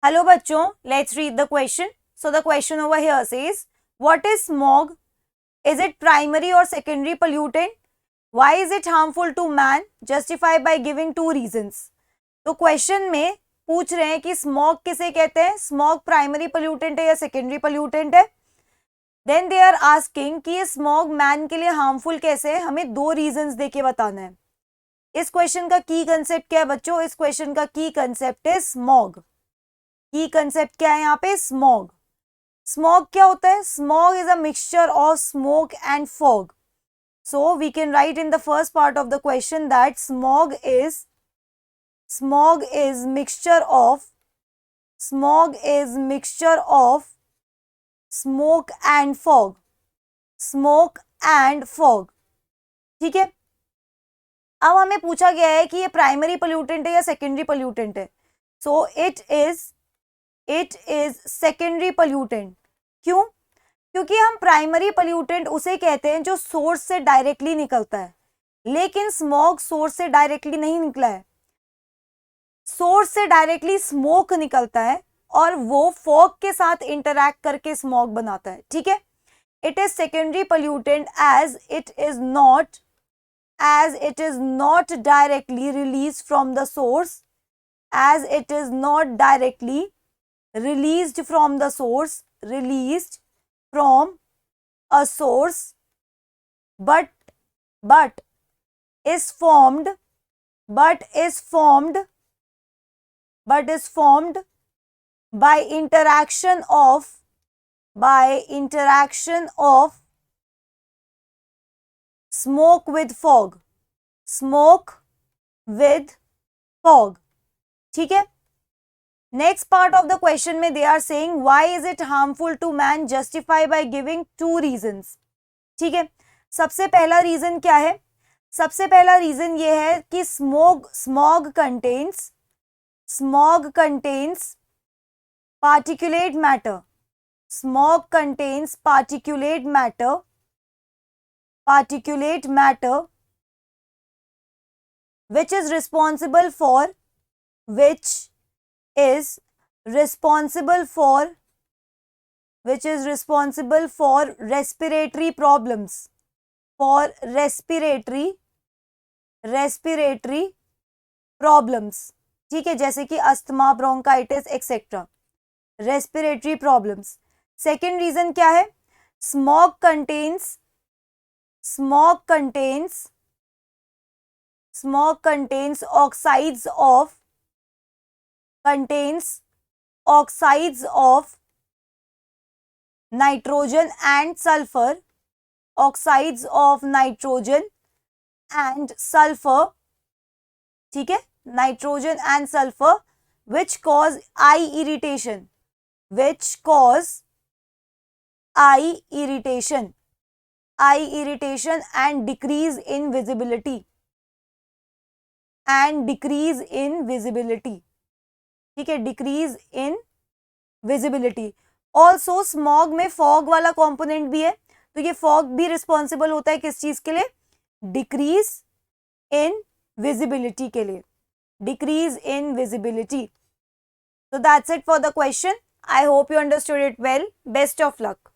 Hello बच्चों, let's read the question. So the question over here says, what is smog? Is it primary or secondary pollutant? Why is it harmful to man? Justify by giving two reasons. तो question में पूछ रहे हैं कि smog किसे कहते हैं, smog primary pollutant है या सेकेंडरी पोल्यूटेंट है. देन दे आर आस्किंग कि ये स्मॉग मैन के लिए हार्मफुल कैसे है, हमें दो रीजंस देके बताना है. इस क्वेश्चन का की कंसेप्ट क्या है बच्चों? इस क्वेश्चन का की कंसेप्ट है स्मॉग. की कंसेप्ट क्या है यहाँ पे? स्मॉग. स्मॉग क्या होता है? Smog is a mixture of smoke and fog. So we can write in the first part of the question that smog is mixture of smoke and fog. Smoke and fog. ठीक है. अब हमें पूछा गया है कि ये प्राइमरी पोल्यूटेंट है या सेकेंडरी पोल्यूटेंट है. So it is secondary pollutant. क्यों? क्योंकि हम प्राइमरी पोल्यूटेंट उसे कहते हैं जो सोर्स से डायरेक्टली निकलता है, लेकिन स्मॉग सोर्स से डायरेक्टली नहीं निकला है. सोर्स से डायरेक्टली स्मोक निकलता है और वो फॉग के साथ इंटरैक्ट करके स्मॉग बनाता है. ठीक है. It is secondary pollutant as it is not directly released from the source, released from a source, but is formed by interaction of smoke with fog. ठीक है. Next part of the question में they are saying why is it harmful to man, justify by giving two reasons. ठीक है. सबसे पहला reason क्या है? सबसे पहला रीजन ये है कि smog contains particulate matter. Smog contains particulate matter which is responsible for respiratory problems. ठीक है, जैसे कि asthma, bronchitis etcetera. Respiratory problems. Second reason क्या है? Smog contains oxides of nitrogen and sulfur. ठीक है. nitrogen and sulfur which cause eye irritation and decrease in visibility. ठीक है. decrease in visibility. also smog में fog वाला component भी है, तो ये fog भी responsible होता है किस चीज के लिए? decrease in visibility के लिए. So that's it for the question. I hope you understood it well. Best of luck.